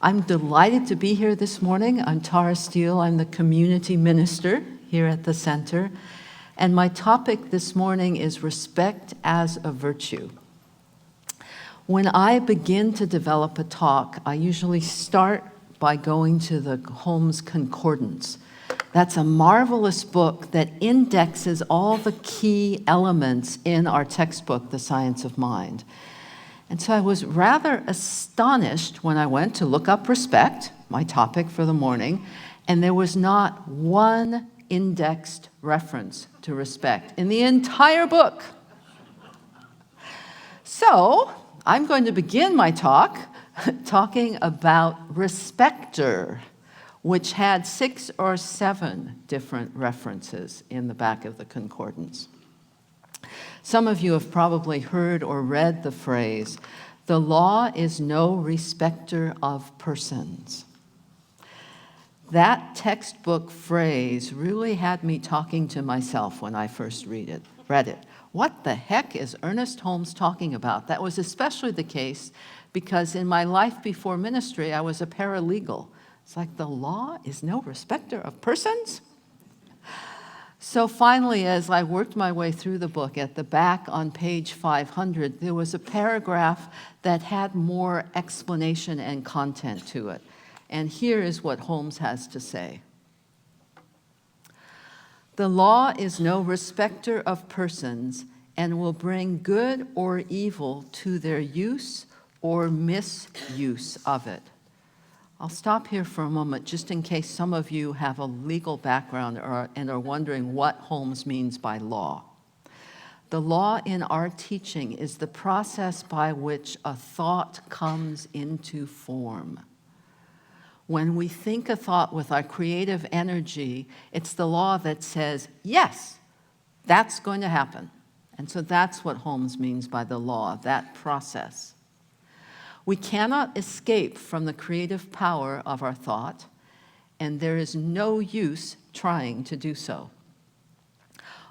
I'm delighted to be here this morning. I'm Tara Steele. I'm the community minister here at the center. And my topic this morning is respect as a virtue. When I begin to develop a talk, I usually start by going to the Holmes Concordance. That's a marvelous book that indexes all the key elements in our textbook, The Science of Mind. And so I was rather astonished when I went to look up respect, my topic for the morning, and there was not one indexed reference to respect in the entire book. So I'm going to begin my talk talking about respecter, which had 6 or 7 different references in the back of the concordance. Some of you have probably heard or read the phrase, "The law is no respecter of persons." That textbook phrase really had me talking to myself when I first read it. What the heck is Ernest Holmes talking about? That was especially the case because in my life before ministry, I was a paralegal. It's like, the law is no respecter of persons? So finally, as I worked my way through the book, at the back on page 500, there was a paragraph that had more explanation and content to it. And here is what Holmes has to say. "The law is no respecter of persons and will bring good or evil to their use or misuse of it." I'll stop here for a moment just in case some of you have a legal background and are wondering what Holmes means by law. The law in our teaching is the process by which a thought comes into form. When we think a thought with our creative energy, it's the law that says, yes, that's going to happen. And so that's what Holmes means by the law, that process. We cannot escape from the creative power of our thought, and there is no use trying to do so.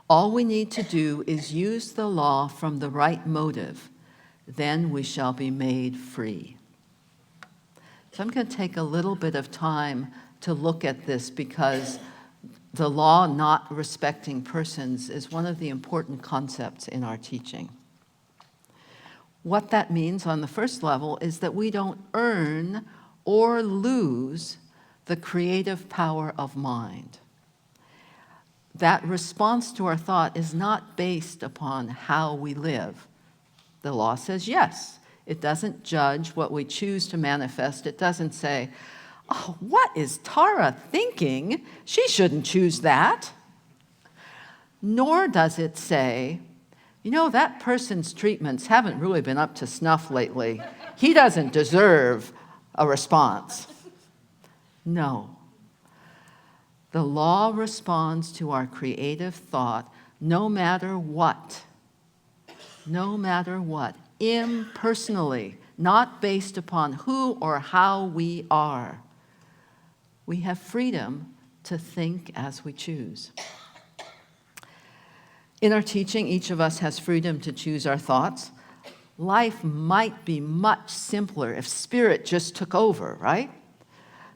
All we need to do is use the law from the right motive. Then we shall be made free. So I'm going to take a little bit of time to look at this because the law not respecting persons is one of the important concepts in our teaching. What that means on the first level is that we don't earn or lose the creative power of mind. That response to our thought is not based upon how we live. The law says yes. It doesn't judge what we choose to manifest. It doesn't say, oh, what is Tara thinking? She shouldn't choose that. Nor does it say, you know, that person's treatments haven't really been up to snuff lately. He doesn't deserve a response. No. The law responds to our creative thought no matter what. No matter what. Impersonally, not based upon who or how we are. We have freedom to think as we choose. In our teaching, each of us has freedom to choose our thoughts. Life might be much simpler if Spirit just took over, right?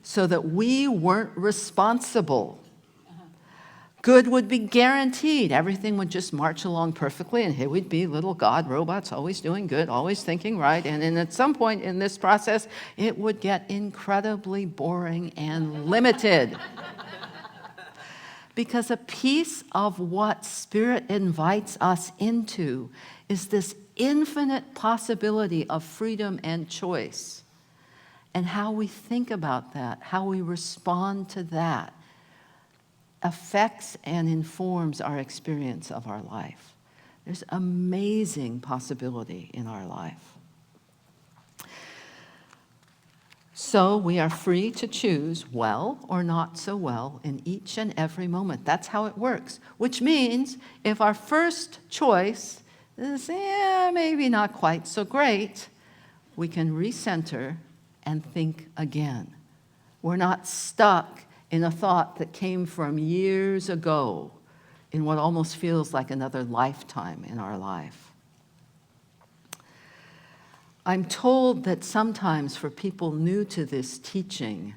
So that we weren't responsible. Good would be guaranteed. Everything would just march along perfectly, and here we'd be little God robots, always doing good, always thinking right. And then at some point in this process, it would get incredibly boring and limited. Because a piece of what Spirit invites us into is this infinite possibility of freedom and choice. And how we think about that, how we respond to that, affects and informs our experience of our life. There's amazing possibility in our life. So we are free to choose well or not so well in each and every moment. That's how it works, which means if our first choice is maybe not quite so great, we can recenter and think again. We're not stuck in a thought that came from years ago in what almost feels like another lifetime in our life. I'm told that sometimes for people new to this teaching,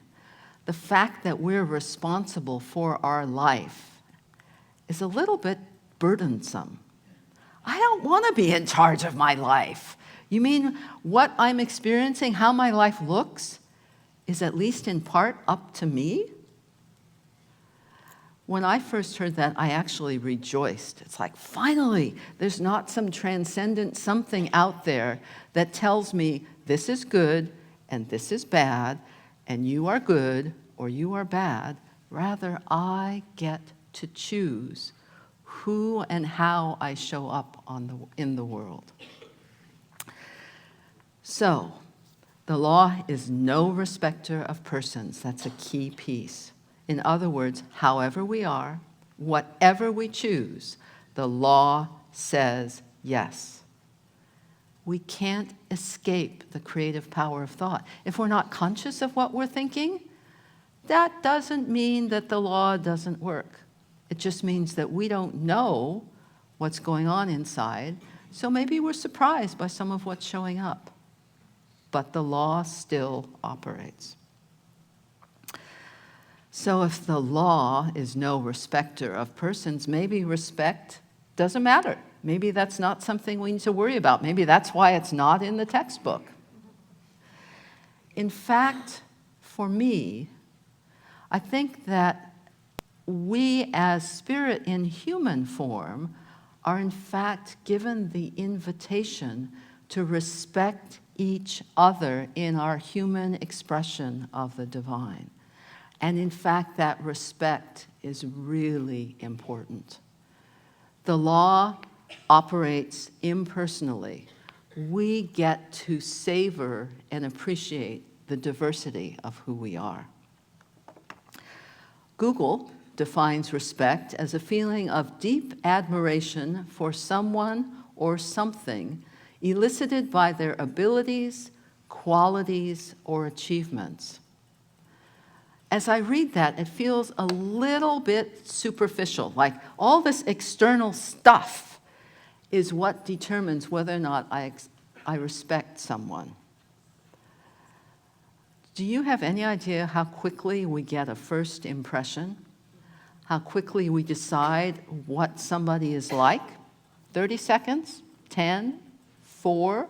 the fact that we're responsible for our life is a little bit burdensome. I don't want to be in charge of my life. You mean what I'm experiencing, how my life looks, is at least in part up to me? When I first heard that, I actually rejoiced. It's like, finally, there's not some transcendent something out there that tells me this is good and this is bad, and you are good or you are bad. Rather, I get to choose who and how I show up in the world. So, the law is no respecter of persons. That's a key piece. In other words, however we are, whatever we choose, the law says yes. We can't escape the creative power of thought. If we're not conscious of what we're thinking, that doesn't mean that the law doesn't work. It just means that we don't know what's going on inside, so maybe we're surprised by some of what's showing up. But the law still operates. So if the law is no respecter of persons, maybe respect doesn't matter. Maybe that's not something we need to worry about. Maybe that's why it's not in the textbook. In fact, for me, I think that we as spirit in human form are in fact given the invitation to respect each other in our human expression of the divine. And in fact, that respect is really important. The law operates impersonally. We get to savor and appreciate the diversity of who we are. Google defines respect as a feeling of deep admiration for someone or something elicited by their abilities, qualities, or achievements. As I read that, it feels a little bit superficial, like all this external stuff is what determines whether or not I respect someone. Do you have any idea how quickly we get a first impression? How quickly we decide what somebody is like? 30 seconds? 10? 4?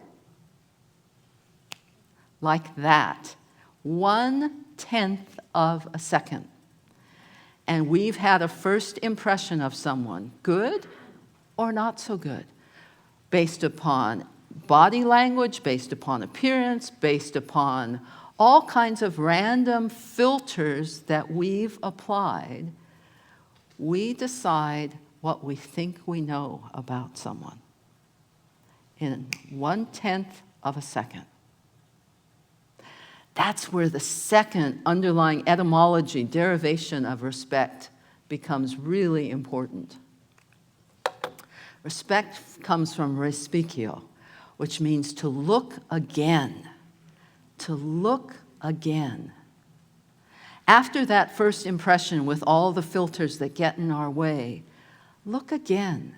Like that. 1/10 of a second. And we've had a first impression of someone, good or not so good, based upon body language, based upon appearance, based upon all kinds of random filters that we've applied. We decide what we think we know about someone in 1/10 of a second. That's where the second underlying etymology, derivation of respect, becomes really important. Respect comes from respicio, which means to look again. To look again. After that first impression with all the filters that get in our way, look again.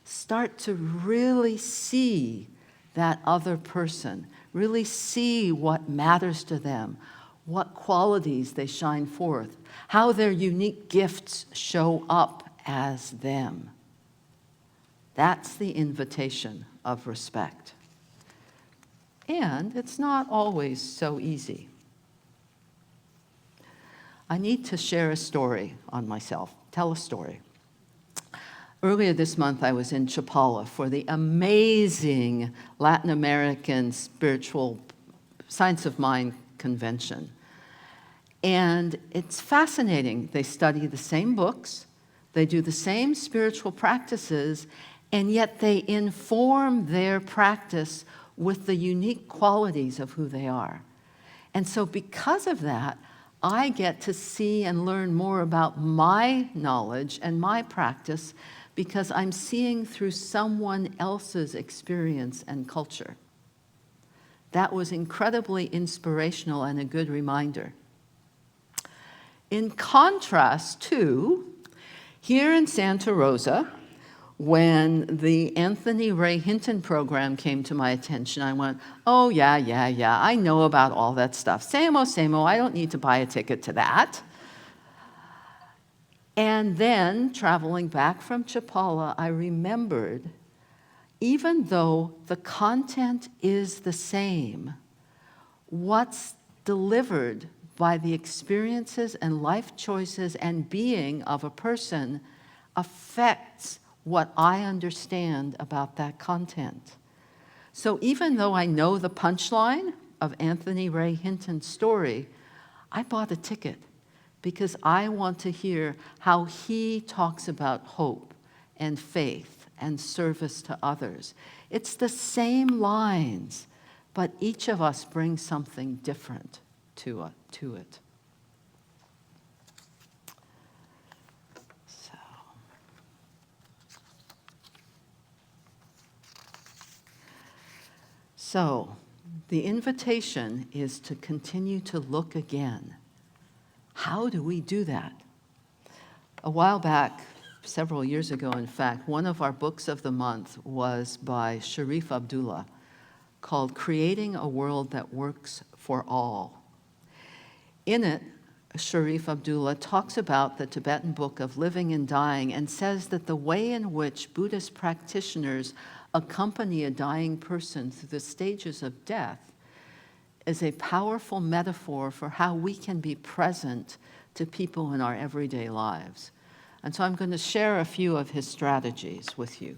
Start to really see that other person. Really see what matters to them, what qualities they shine forth, how their unique gifts show up as them. That's the invitation of respect. And it's not always so easy. I need to share a story on myself, tell a story. Earlier this month, I was in Chapala for the amazing Latin American Spiritual Science of Mind Convention. And it's fascinating. They study the same books, they do the same spiritual practices, and yet they inform their practice with the unique qualities of who they are. And so because of that, I get to see and learn more about my knowledge and my practice because I'm seeing through someone else's experience and culture. That was incredibly inspirational and a good reminder. In contrast to, here in Santa Rosa, When the Anthony Ray Hinton program came to my attention, I went, oh, yeah, I know about all that stuff. Same-o, I don't need to buy a ticket to that. And then, traveling back from Chapala, I remembered, even though the content is the same, what's delivered by the experiences and life choices and being of a person affects what I understand about that content. So even though I know the punchline of Anthony Ray Hinton's story, I bought a ticket because I want to hear how he talks about hope and faith and service to others. It's the same lines, but each of us brings something different to it. So, the invitation is to continue to look again. How do we do that? A while back, several years ago, in fact, one of our books of the month was by Sharif Abdullah called Creating a World That Works for All. In it, Sharif Abdullah talks about the Tibetan book of living and dying and says that the way in which Buddhist practitioners accompany a dying person through the stages of death is a powerful metaphor for how we can be present to people in our everyday lives. And so I'm going to share a few of his strategies with you.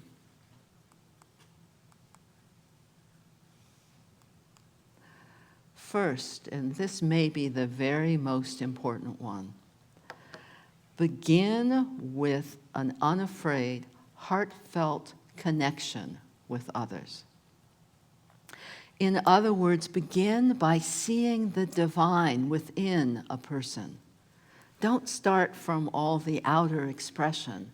First, and this may be the very most important one, begin with an unafraid, heartfelt connection with others. In other words, begin by seeing the divine within a person. Don't start from all the outer expression.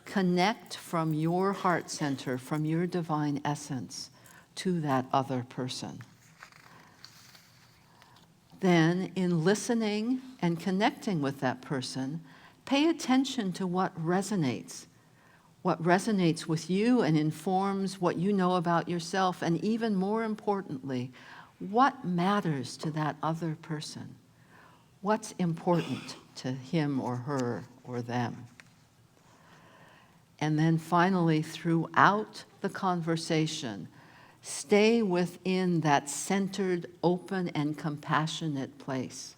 Connect from your heart center, from your divine essence, to that other person. Then, in listening and connecting with that person, pay attention to what resonates with you and informs what you know about yourself, and even more importantly, what matters to that other person? What's important to him or her or them? And then finally, throughout the conversation, stay within that centered, open, and compassionate place.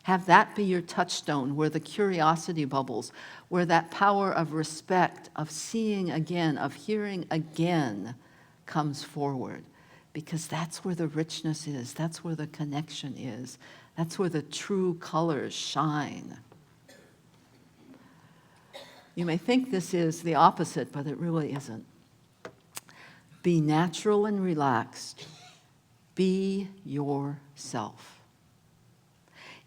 Have that be your touchstone, where the curiosity bubbles, where that power of respect, of seeing again, of hearing again comes forward. Because that's where the richness is, that's where the connection is, that's where the true colors shine. You may think this is the opposite, but it really isn't. Be natural and relaxed. Be yourself.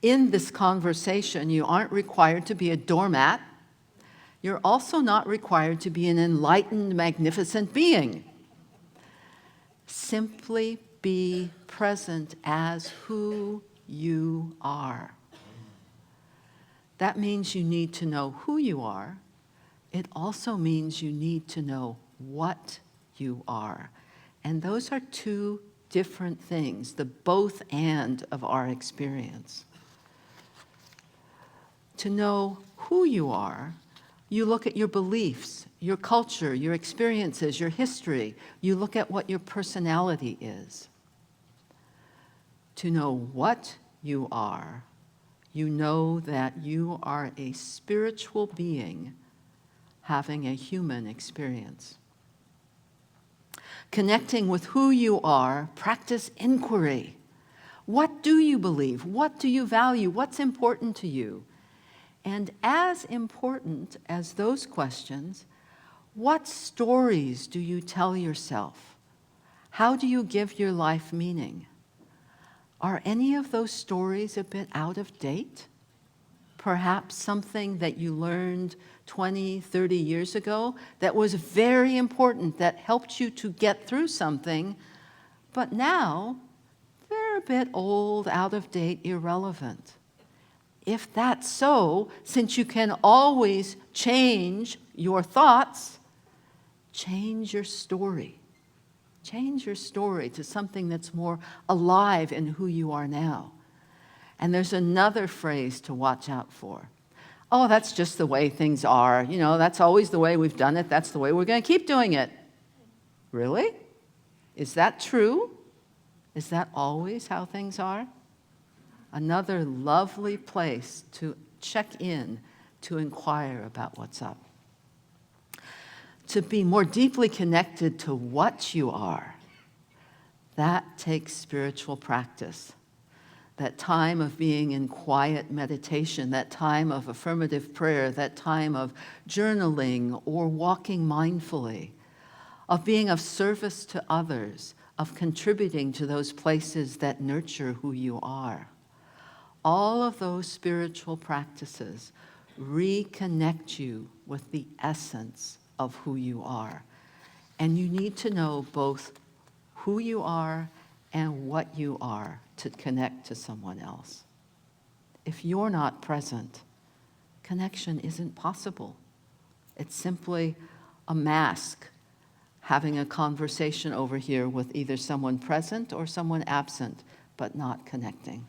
In this conversation, you aren't required to be a doormat. You're also not required to be an enlightened, magnificent being. Simply be present as who you are. That means you need to know who you are. It also means you need to know what you are. And those are two different things, the both and of our experience. To know who you are, you look at your beliefs, your culture, your experiences, your history. You look at what your personality is. To know what you are, you know that you are a spiritual being having a human experience. Connecting with who you are, practice inquiry. What do you believe? What do you value? What's important to you? And as important as those questions, what stories do you tell yourself? How do you give your life meaning? Are any of those stories a bit out of date? Perhaps something that you learned 20, 30 years ago that was very important, that helped you to get through something, but now they're a bit old, out of date, irrelevant. If that's so, since you can always change your thoughts, change your story. Change your story to something that's more alive in who you are now. And there's another phrase to watch out for. Oh, that's just the way things are. You know, that's always the way we've done it. That's the way we're going to keep doing it. Really? Is that true? Is that always how things are? Another lovely place to check in, to inquire about what's up. To be more deeply connected to what you are, that takes spiritual practice. That time of being in quiet meditation, that time of affirmative prayer, that time of journaling or walking mindfully, of being of service to others, of contributing to those places that nurture who you are. All of those spiritual practices reconnect you with the essence of who you are. And you need to know both who you are and what you are to connect to someone else. If you're not present, connection isn't possible. It's simply a mask, having a conversation over here with either someone present or someone absent, but not connecting.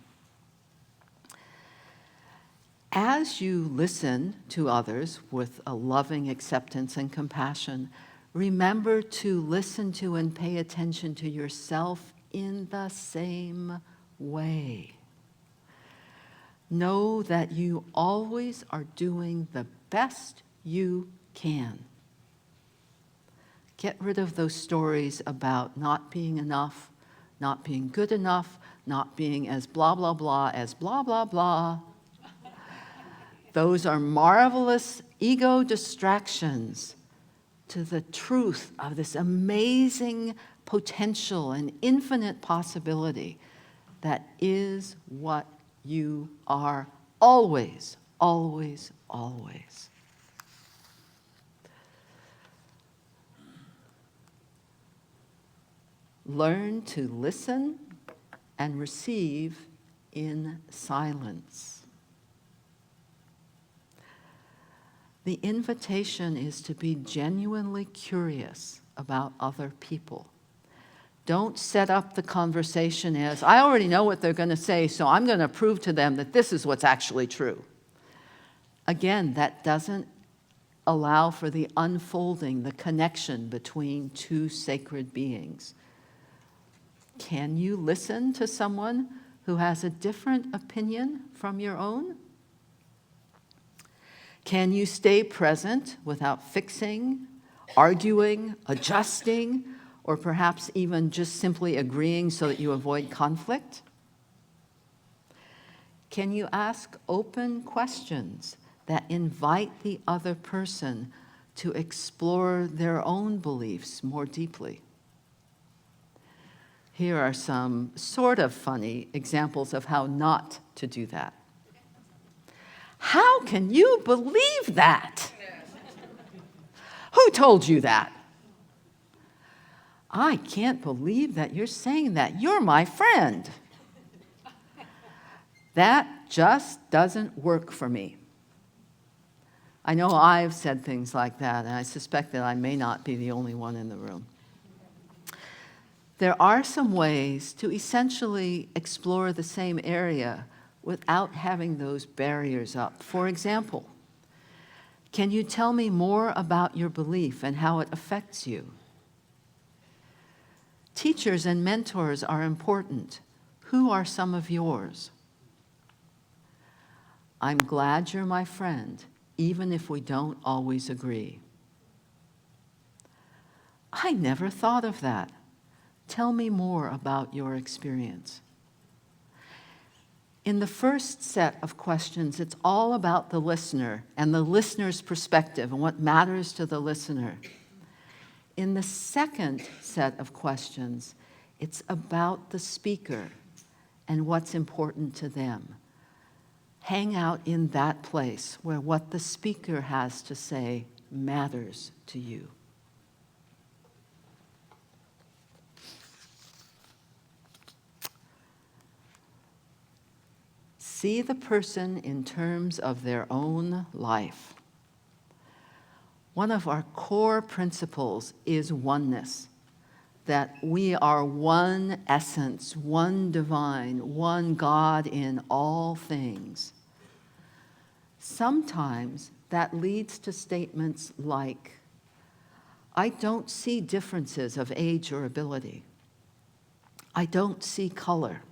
As you listen to others with a loving acceptance and compassion, remember to listen to and pay attention to yourself in the same way. Know that you always are doing the best you can. Get rid of those stories about not being enough, not being good enough, not being as blah, blah, blah, as blah, blah, blah. Those are marvelous ego distractions to the truth of this amazing potential and infinite possibility that is what you are always, always, always. Learn to listen and receive in silence. The invitation is to be genuinely curious about other people. Don't set up the conversation as, I already know what they're going to say, so I'm going to prove to them that this is what's actually true. Again, that doesn't allow for the unfolding, the connection between two sacred beings. Can you listen to someone who has a different opinion from your own? Can you stay present without fixing, arguing, adjusting, or perhaps even just simply agreeing so that you avoid conflict? Can you ask open questions that invite the other person to explore their own beliefs more deeply? Here are some sort of funny examples of how not to do that. How can you believe that? Who told you that? I can't believe that you're saying that. You're my friend. That just doesn't work for me. I know I've said things like that, and I suspect that I may not be the only one in the room. There are some ways to essentially explore the same area without having those barriers up. For example, can you tell me more about your belief and how it affects you? Teachers and mentors are important. Who are some of yours? I'm glad you're my friend, even if we don't always agree. I never thought of that. Tell me more about your experience. In the first set of questions, it's all about the listener and the listener's perspective and what matters to the listener. In the second set of questions, it's about the speaker and what's important to them. Hang out in that place where what the speaker has to say matters to you. See the person in terms of their own life. one of our core principles is oneness, that we are one essence, one divine, one God in all things. Sometimes that leads to statements like, I don't see differences of age or ability. I don't see color.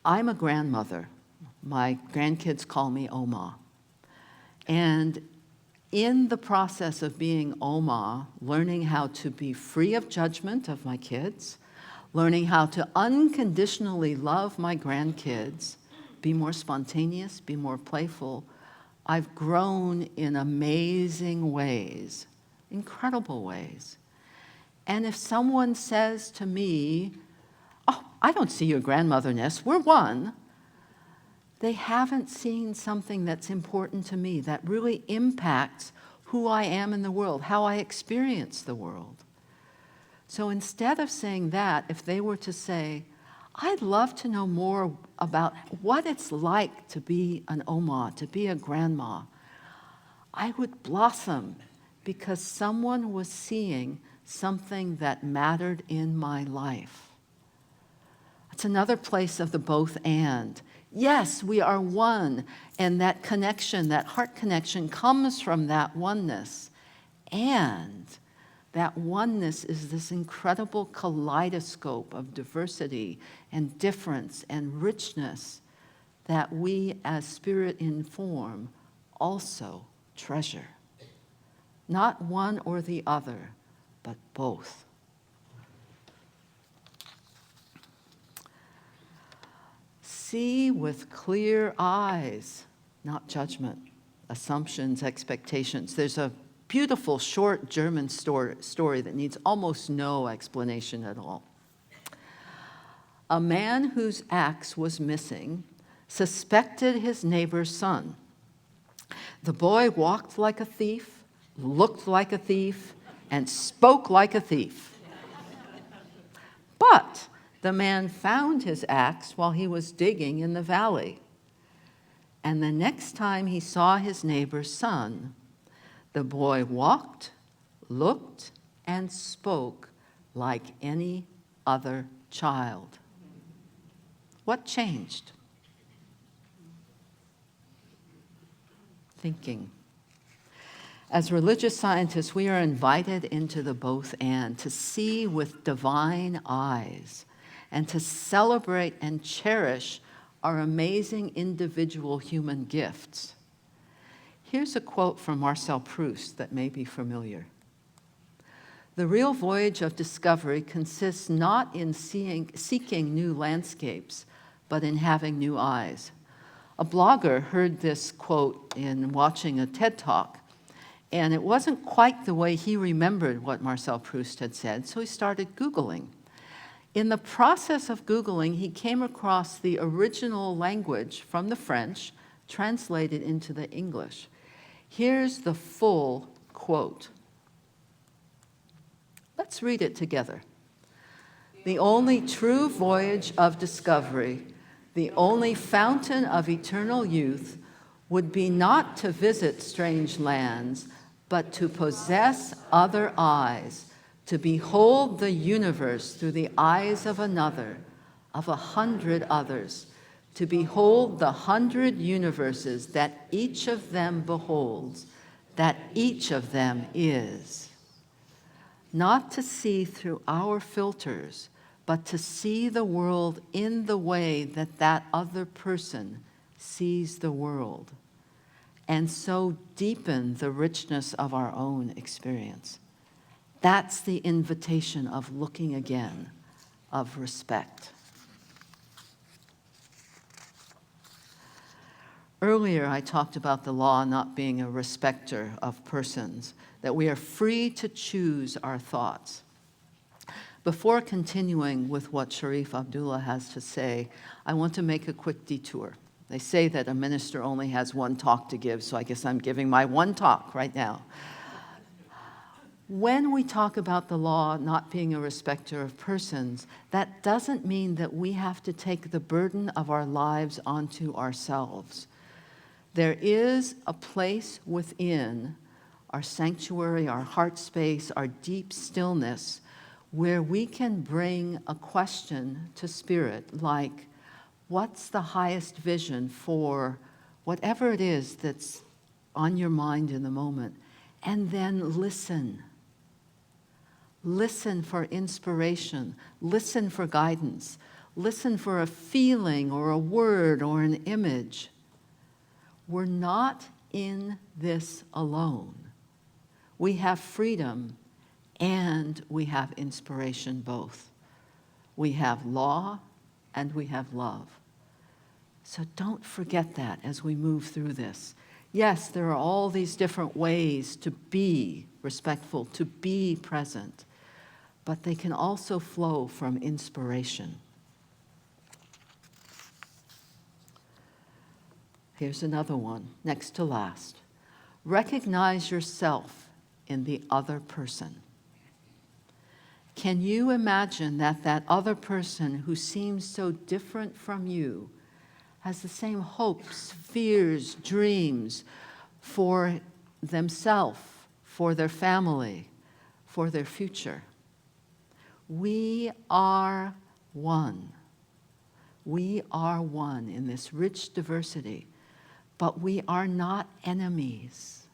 I'm a grandmother. My grandkids call me Oma. And in the process of being Oma, learning how to be free of judgment of my kids, learning how to unconditionally love my grandkids, be more spontaneous, be more playful, I've grown in amazing ways, incredible ways. And if someone says to me, oh, I don't see your grandmotherness, we're one, they haven't seen something that's important to me, that really impacts who I am in the world, how I experience the world. So instead of saying that, if they were to say, I'd love to know more about what it's like to be an Oma, to be a grandma, I would blossom because someone was seeing something that mattered in my life. It's another place of the both and. Yes, we are one, and that connection, that heart connection, comes from that oneness. And that oneness is this incredible kaleidoscope of diversity and difference and richness that we, as spirit in form, also treasure. Not one or the other, but both. See with clear eyes, not judgment, assumptions, expectations. There's a beautiful short German story that needs almost no explanation at all. A man whose axe was missing suspected his neighbor's son. The boy walked like a thief, looked like a thief, and spoke like a thief. But the man found his axe while he was digging in the valley. And the next time he saw his neighbor's son, the boy walked, looked, and spoke like any other child. What changed? Thinking. As religious scientists, we are invited into the both and, to see with divine eyes, and to celebrate and cherish our amazing individual human gifts. Here's a quote from Marcel Proust that may be familiar. The real voyage of discovery consists not in seeking new landscapes, but in having new eyes. A blogger heard this quote in watching a TED Talk, and it wasn't quite the way he remembered what Marcel Proust had said, so he started Googling. In the process of Googling, he came across the original language from the French, translated into the English. Here's the full quote. Let's read it together. The only true voyage of discovery, the only fountain of eternal youth, would be not to visit strange lands, but to possess other eyes, to behold the universe through the eyes of another, of 100 others, to behold the 100 universes that each of them beholds, that each of them is. Not to see through our filters, but to see the world in the way that that other person sees the world, and so deepen the richness of our own experience. That's the invitation of looking again, of respect. Earlier, I talked about the law not being a respecter of persons, that we are free to choose our thoughts. Before continuing with what Sharif Abdullah has to say, I want to make a quick detour. They say that a minister only has one talk to give, so I guess I'm giving my one talk right now. When we talk about the law not being a respecter of persons, that doesn't mean that we have to take the burden of our lives onto ourselves. There is a place within our sanctuary, our heart space, our deep stillness, where we can bring a question to Spirit, like, what's the highest vision for whatever it is that's on your mind in the moment? And then listen. Listen for inspiration. Listen for guidance. Listen for a feeling or a word or an image. We're not in this alone. We have freedom and we have inspiration both. We have law and we have love. So don't forget that as we move through this. Yes, there are all these different ways to be respectful, to be present, but they can also flow from inspiration. Here's another one, next to last. Recognize yourself in the other person. Can you imagine that that other person who seems so different from you has the same hopes, fears, dreams for themselves, for their family, for their future? We are one. We are one in this rich diversity, but we are not enemies.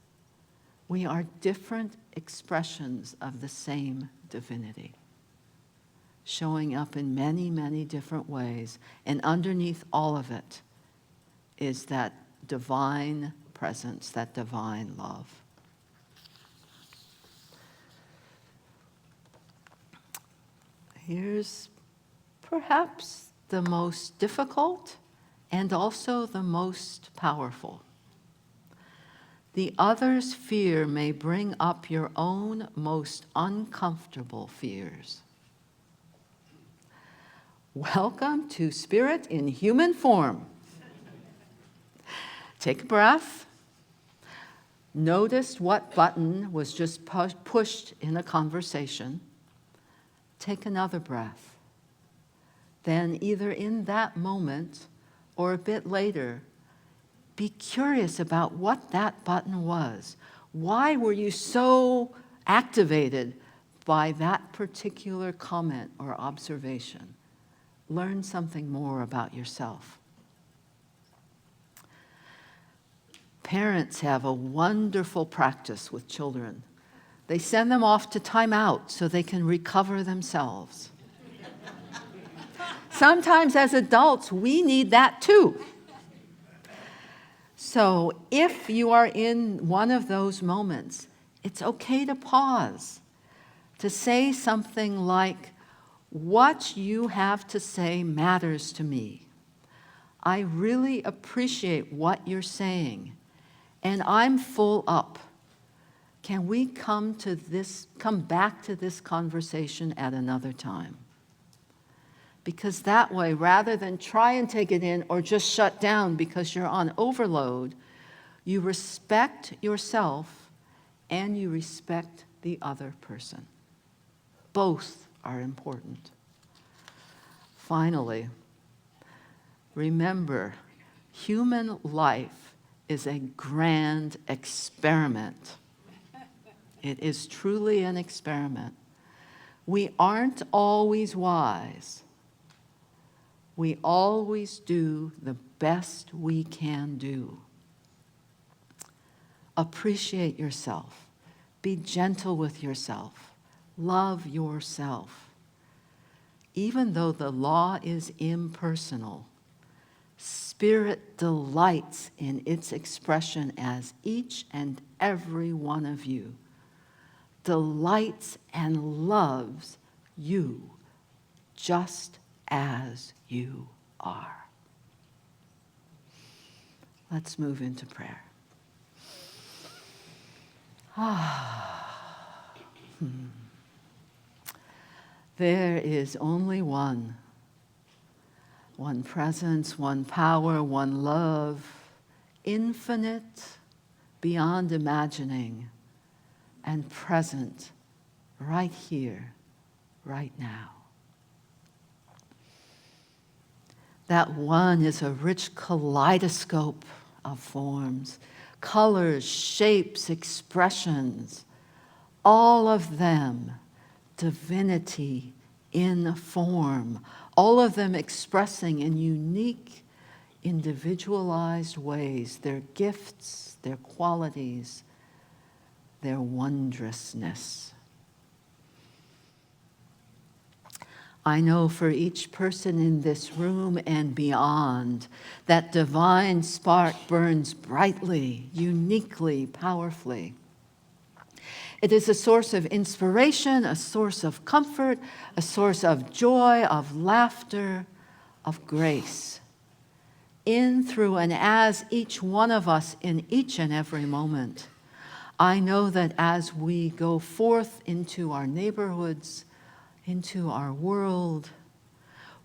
We are different expressions of the same divinity, showing up in many, many different ways. And underneath all of it is that divine presence, that divine love. Here's perhaps the most difficult and also the most powerful. The other's fear may bring up your own most uncomfortable fears. Welcome to Spirit in human form. Take a breath. Notice what button was just pushed in a conversation. Take another breath. Then either in that moment or a bit later, be curious about what that button was. Why were you so activated by that particular comment or observation? Learn something more about yourself. Parents have a wonderful practice with children. They send them off to time out so they can recover themselves. Sometimes as adults, we need that too. So if you are in one of those moments, it's okay to pause, to say something like, what you have to say matters to me. I really appreciate what you're saying, and I'm full up. Can we come back to this conversation at another time? Because that way, rather than try and take it in or just shut down because you're on overload, you respect yourself and you respect the other person. Both are important. Finally, remember, human life is a grand experiment. It is truly an experiment. We aren't always wise. We always do the best we can do. Appreciate yourself. Be gentle with yourself. Love yourself. Even though the law is impersonal, Spirit delights in its expression as each and every one of you delights and loves you just as you are. Let's move into prayer. There is only one presence, one power, one love, infinite, beyond imagining, and present right here, right now. That one is a rich kaleidoscope of forms, colors, shapes, expressions, all of them divinity in form, all of them expressing in unique, individualized ways their gifts, their qualities, their wondrousness. I know for each person in this room and beyond, that divine spark burns brightly, uniquely, powerfully. It is a source of inspiration, a source of comfort, a source of joy, of laughter, of grace. In, through, and as each one of us in each and every moment, I know that as we go forth into our neighborhoods, into our world,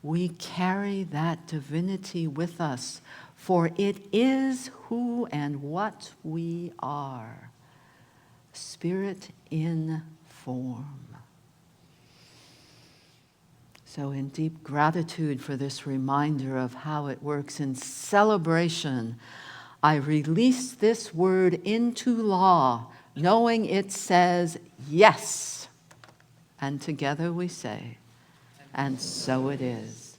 we carry that divinity with us, for it is who and what we are. Spirit in form. So in deep gratitude for this reminder of how it works, in celebration, I release this word into law, knowing it says yes. And together we say, and so it is.